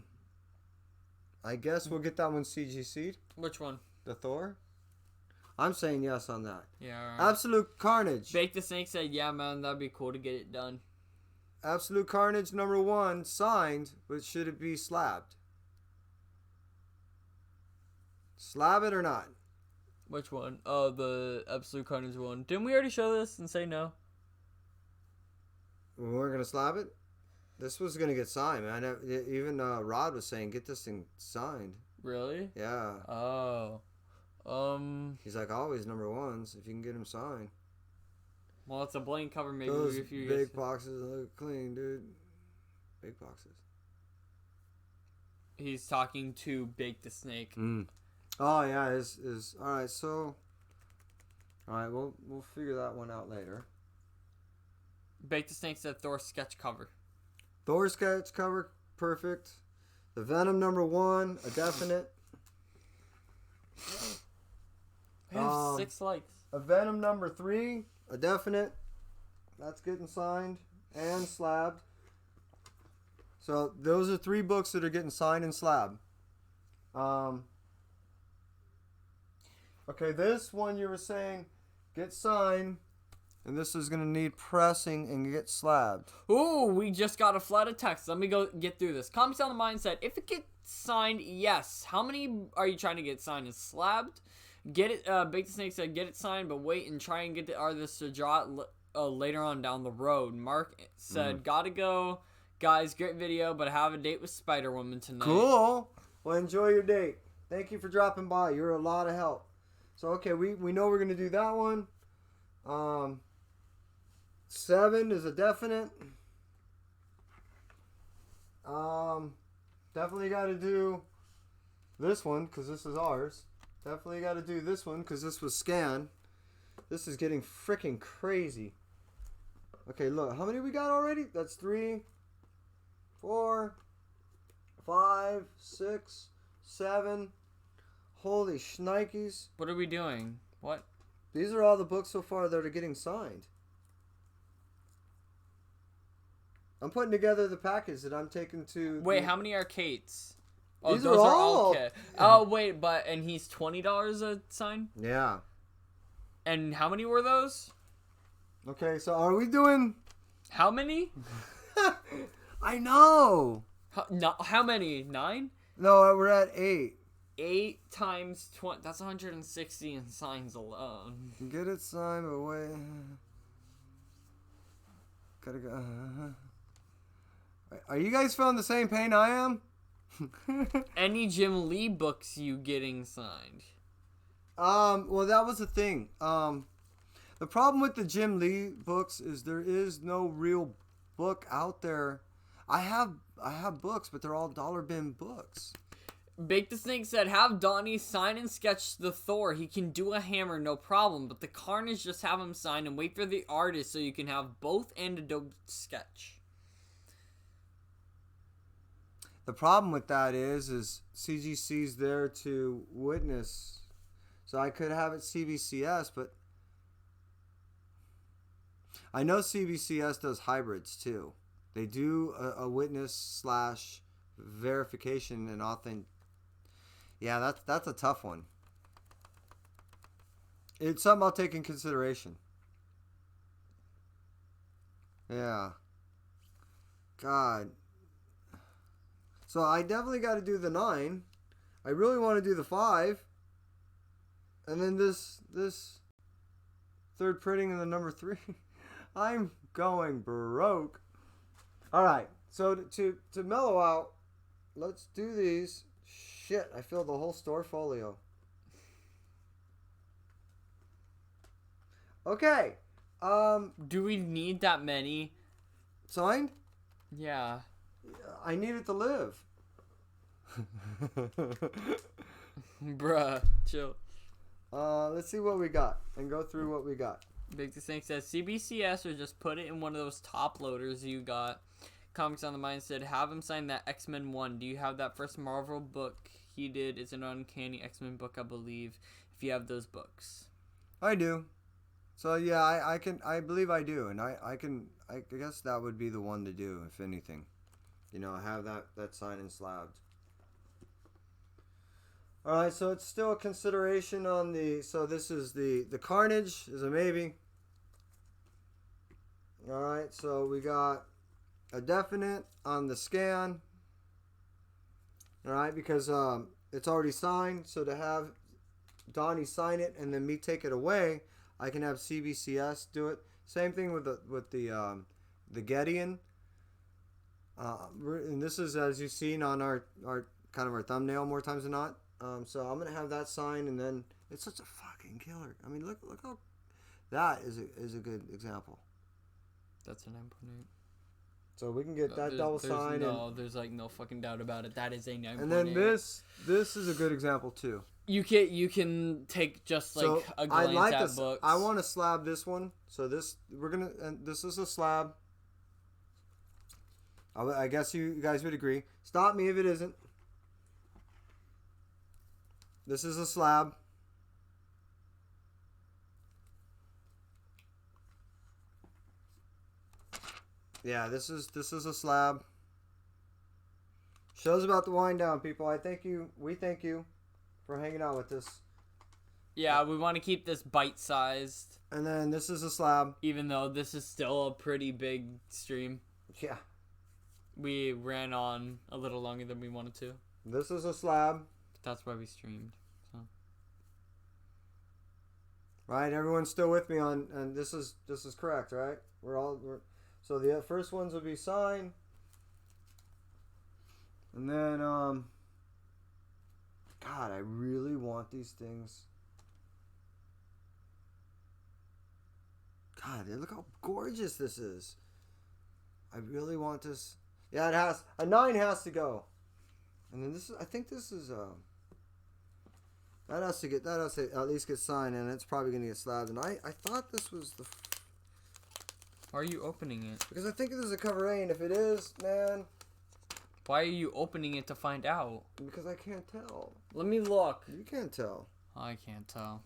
guess we'll get that one CGC'd. Which one? The Thor. I'm saying yes on that. Yeah. Right. Absolute Carnage. Bake the Snake said, yeah, man, that'd be cool to get it done. Absolute Carnage #1 signed, but should it be slabbed? Slab it or not? Which one? Oh, the Absolute Carnage one. Didn't we already show this and say no? We weren't gonna slab it. This was gonna get signed, man. Even Rod was saying, get this thing signed. Really? Yeah. Oh. He's like, always #1s if you can get him signed. Well, it's a blank cover. Maybe Those if you big boxes look clean, dude. Big boxes. He's talking to Bake the Snake. Oh yeah, is all right. So, all right, we'll figure that one out later. Bake the Snake said Thor sketch cover. Thor sketch cover, perfect. The Venom #1, a definite. I have 6 likes. A Venom #3, a definite. That's getting signed and slabbed. So those are 3 books that are getting signed and slabbed. Okay, this one you were saying get signed, and this is gonna need pressing and get slabbed. Ooh, we just got a flood of text. Let me go get through this. Comments on the mindset. If it gets signed, yes. How many are you trying to get signed and slabbed? Get it. Bake the Snake said, get it signed, but wait and try and get the artist to draw it later on down the road. Mark said, gotta go. Guys, great video, but I have a date with Spider-Woman tonight. Cool. Well, enjoy your date. Thank you for dropping by. You're a lot of help. So, okay, we know we're going to do that one. 7 is a definite. Definitely got to do this one because this is ours. Definitely got to do this one because this was scanned. This is getting freaking crazy. Okay, look. How many we got already? That's 3, 4, 5, 6, 7. Holy shnikes. What are we doing? What? These are all the books so far that are getting signed. I'm putting together the package that I'm taking to... Wait, how many are Kate's? Oh, These those are are all... all Kate. Oh, wait, and he's $20 a sign? Yeah. And how many were those? Okay, so are we doing... How many? I know! How many? 9? No, we're at 8. 8 times 20. That's 160 in signs alone. Get it signed, but wait. Gotta go. Are you guys feeling the same pain I am? Any Jim Lee books you getting signed? Well, that was the thing. The problem with the Jim Lee books is there is no real book out there. I have books, but they're all dollar bin books. Bake the Snake said, have Donnie sign and sketch the Thor. He can do a hammer, no problem. But the Carnage, just have him sign and wait for the artist so you can have both and a dope sketch. The problem with that is CGC's there to witness. So I could have it CBCS, but I know CBCS does hybrids too. They do a witness / verification and authentic. Yeah, that's a tough one. It's something I'll take in consideration. Yeah. God. So I definitely got to do the 9. I really want to do the 5. And then this third printing in the #3. I'm going broke. All right. So to mellow out, let's do these. Shit, I filled the whole store folio. Okay. Do we need that many? Signed? Yeah. I need it to live. Bruh, chill. Let's see what we got and go through what we got. Big Distinct says CBCS or just put it in one of those top loaders you got. Comics on the Mind said, have him sign that X-Men 1. Do you have that first Marvel book he did? It's an Uncanny X-Men book, I believe, if you have those books. I do. So yeah, I believe I do, and I guess that would be the one to do, if anything. You know, have that signed and slabbed. Alright, so it's still a consideration on the, so this is the Carnage is a maybe. Alright, so we got a definite on the scan. Alright, because it's already signed, so to have Donnie sign it and then me take it away, I can have CBCS do it. Same thing with the Gedeon. And this is, as you've seen on our kind of our thumbnail more times than not. So I'm gonna have that signed, and then it's such a fucking killer. I mean, look how that is a good example. That's a 9.8. So we can get that double sign. There's like no fucking doubt about it. That is a 9.8. And then this is a good example too. You can take just like So a glance at this. books. I want to slab this one. So this and this is a slab. I guess you guys would agree. Stop me if it isn't. This is a slab. Yeah, this is a slab. Show's about to wind down, people. We thank you for hanging out with us. Yeah, we want to keep this bite-sized. And then this is a slab. Even though this is still a pretty big stream. Yeah. We ran on a little longer than we wanted to. This is a slab. But that's why we streamed. So. Right, everyone's still with me on, and this is correct, right? So the first ones will be signed. And then, God, I really want these things. God, look how gorgeous this is. I really want this. Yeah, a 9 has to go. And then I think this is, that has to at least get signed, and it's probably going to get slabbed. And I thought this was the... Why are you opening it? Because I think this is a cover A, and if it is, man... Why are you opening it to find out? Because I can't tell. Let me look. You can't tell. I can't tell.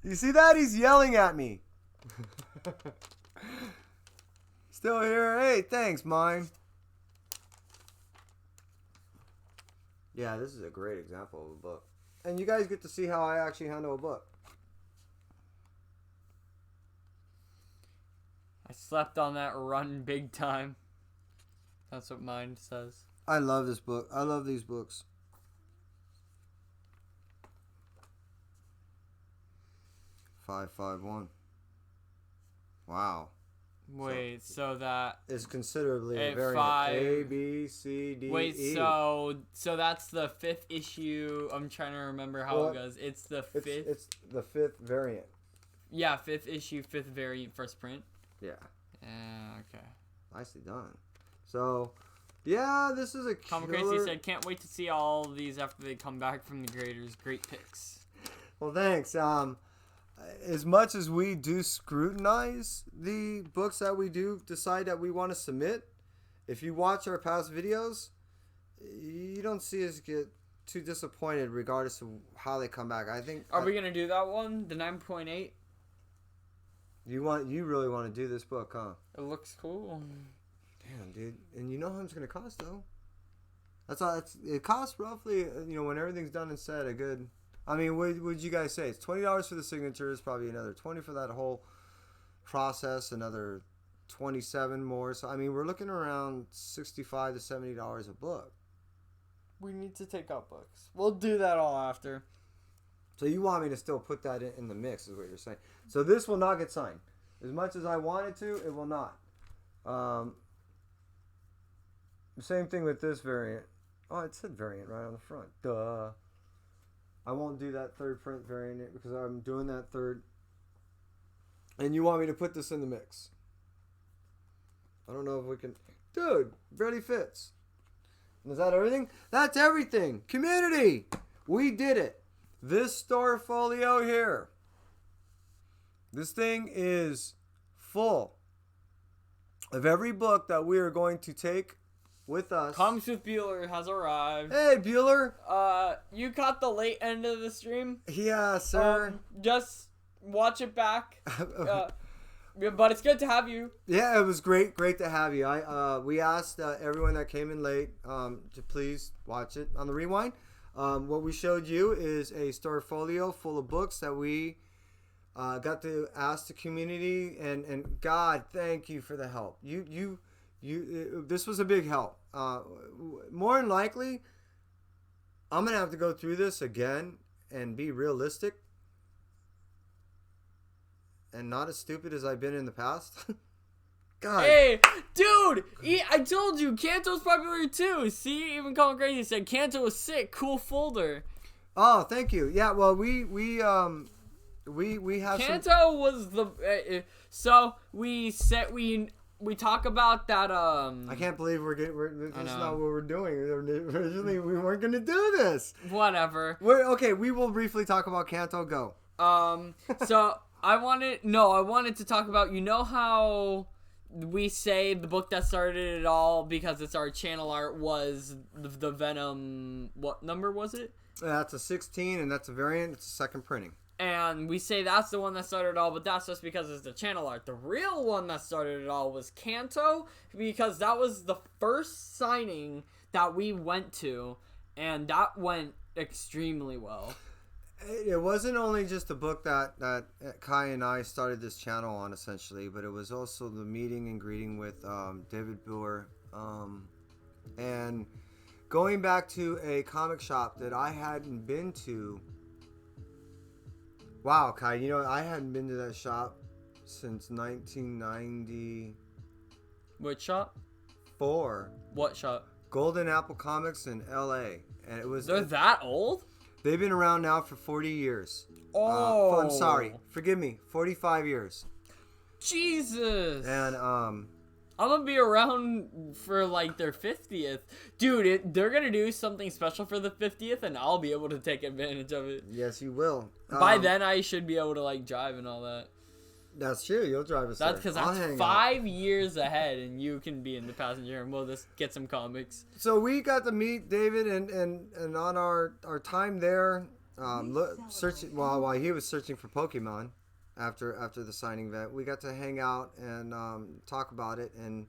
You see that? He's yelling at me. Still here? Hey, thanks, mine. Yeah, this is a great example of a book. And you guys get to see how I actually handle a book. I slept on that run big time. That's what mine says. I love this book. I love these books. Five, 1. Wow. Wait, so that is considerably a at variant. 5. A, B, C, D, Wait, E. so that's the 5th issue. I'm trying to remember how it goes. It's the 5th. It's the 5th variant. Yeah, 5th issue, 5th variant, first print. Yeah. Okay. Nicely done. So, yeah, this is a Comic Crazy said, can't wait to see all of these after they come back from the graders. Great picks. Well, thanks. As much as we do scrutinize the books that we do decide that we want to submit, if you watch our past videos, you don't see us get too disappointed regardless of how they come back. I think... Are we going to do that one? The 9.8? You really want to do this book, huh? It looks cool. Damn, dude. And you know how much it's going to cost, though? It costs roughly, when everything's done and said, a good... I mean, what would you guys say? It's $20 for the signatures, probably another $20 for that whole process, another $27 more. So, I mean, we're looking around $65 to $70 a book. We need to take out books. We'll do that all after. So you want me to still put that in the mix, is what you're saying. So this will not get signed. As much as I want it to, it will not. Same thing with this variant. Oh, it said variant right on the front. Duh. I won't do that third print variant because I'm doing that third. And you want me to put this in the mix. I don't know if we can... Dude, barely fits. And is that everything? That's everything. Community! We did it. This store folio here. This thing is full of every book that we are going to take with us. Comics with Bueller has arrived. Hey, Bueller. You caught the late end of the stream. Yeah, sir. Just watch it back. But it's good to have you. Yeah, it was great to have you. We asked everyone that came in late to please watch it on the rewind. What we showed you is a store folio full of books that we got to ask the community, and God, thank you for the help. This was a big help. More than likely, I'm gonna have to go through this again and be realistic and not as stupid as I've been in the past. God. Hey, dude! I told you, Kanto's popular too. See, even Colin Crazy said Kanto was sick. Cool folder. Oh, thank you. Yeah, well, we have Kanto was the so we talk about that. I can't believe this is not what we're doing. Originally, we weren't gonna do this. Whatever. Okay. We will briefly talk about Kanto. Go. So I wanted to talk about, you know how we say the book that started it all because it's our channel art was the Venom. What number was it? That's a 16, and that's a variant. It's a second printing. And we say that's the one that started it all, but that's just because it's the channel art. The real one that started it all was Kanto, because that was the first signing that we went to, and that went extremely well. It wasn't only just a book that Kai and I started this channel on, essentially, but it was also the meeting and greeting with David Boer, and going back to a comic shop that I hadn't been to. Wow, Kai, I hadn't been to that shop since 1994. Which shop? What shop? Golden Apple Comics in LA. And it was They're that old? They've been around now for 40 years. Oh. I'm sorry. Forgive me. 45 years. Jesus. And I'm gonna be around for like their 50th. Dude, they're gonna do something special for the 50th, and I'll be able to take advantage of it. Yes, you will. By then, I should be able to like drive and all that. That's true. You'll drive us there. That's because that's 5 years ahead, and you can be in the passenger, and we'll just get some comics. So we got to meet David, and on our time there, searching while he was searching for Pokemon. After the signing event, we got to hang out and talk about it, and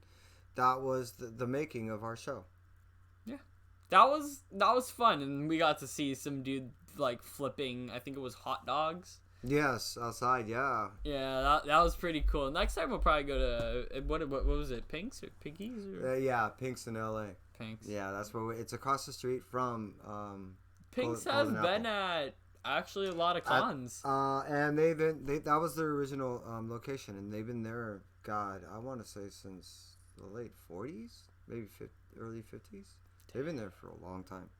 that was the making of our show. Yeah, that was fun, and we got to see some dude like flipping. I think it was hot dogs. Yes, outside. Yeah. Yeah, that was pretty cool. Next time we'll probably go to what was it? Pink's or Pinky's? Or? Yeah, Pink's in LA. Pink's. Yeah, that's where it's across the street from. Pink's has been at. Actually, a lot of cons. And that was their original location, and they've been there. God, I want to say since the late 40s, maybe early 50s. They've been there for a long time.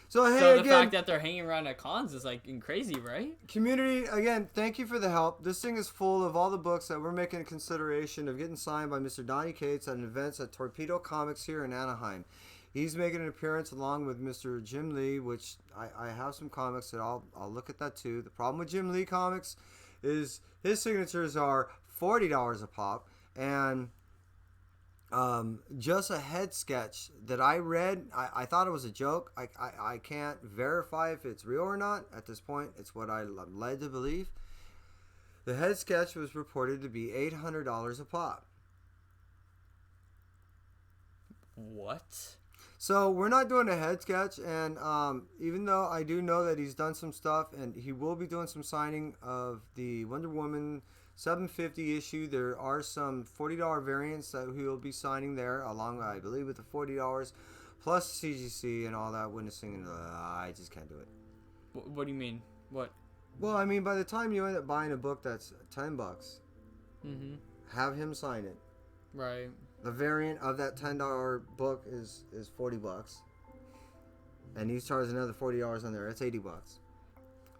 So the fact that they're hanging around at cons is like crazy, right? Community, again, thank you for the help. This thing is full of all the books that we're making a consideration of getting signed by Mr. Donnie Cates at events at Torpedo Comics here in Anaheim. He's making an appearance along with Mr. Jim Lee, which I have some comics that I'll look at that too. The problem with Jim Lee comics is his signatures are $40 a pop, and just a head sketch that I read, I thought it was a joke. I can't verify if it's real or not at this point. It's what I'm led to believe. The head sketch was reported to be $800 a pop. What? So we're not doing a head sketch, and even though I do know that he's done some stuff, and he will be doing some signing of the Wonder Woman 750 issue, there are some $40 variants that he will be signing there, along, I believe, with the $40 plus CGC and all that witnessing. And I just can't do it. What do you mean? What? Well, I mean, by the time you end up buying a book that's $10, have him sign it. Right. The variant of that $10 book is $40, and he charges another $40 on there. That's $80,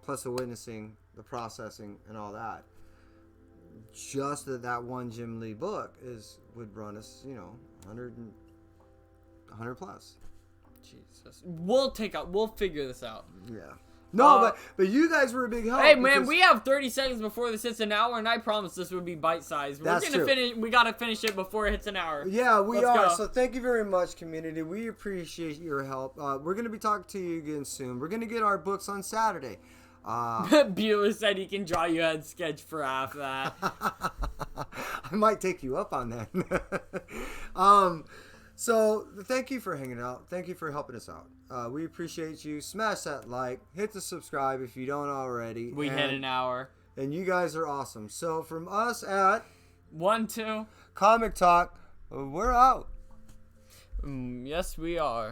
plus the witnessing, the processing, and all that. Just that one Jim Lee book would run us, 100 plus. Jesus. We'll figure this out. Yeah. No, but you guys were a big help. Hey man, we have 30 seconds before this hits an hour, and I promise this would be bite-sized. That's true. We gotta finish it before it hits an hour. Yeah, Let's are. Go. So thank you very much, community. We appreciate your help. We're gonna be talking to you again soon. We're gonna get our books on Saturday. Bueller said he can draw you a sketch for half that. I might take you up on that. So thank you for hanging out. Thank you for helping us out. We appreciate you. Smash that like. Hit the subscribe if you don't already. We hit an hour. And you guys are awesome. So from us at 1-2 Comic Talk, we're out. Yes, we are.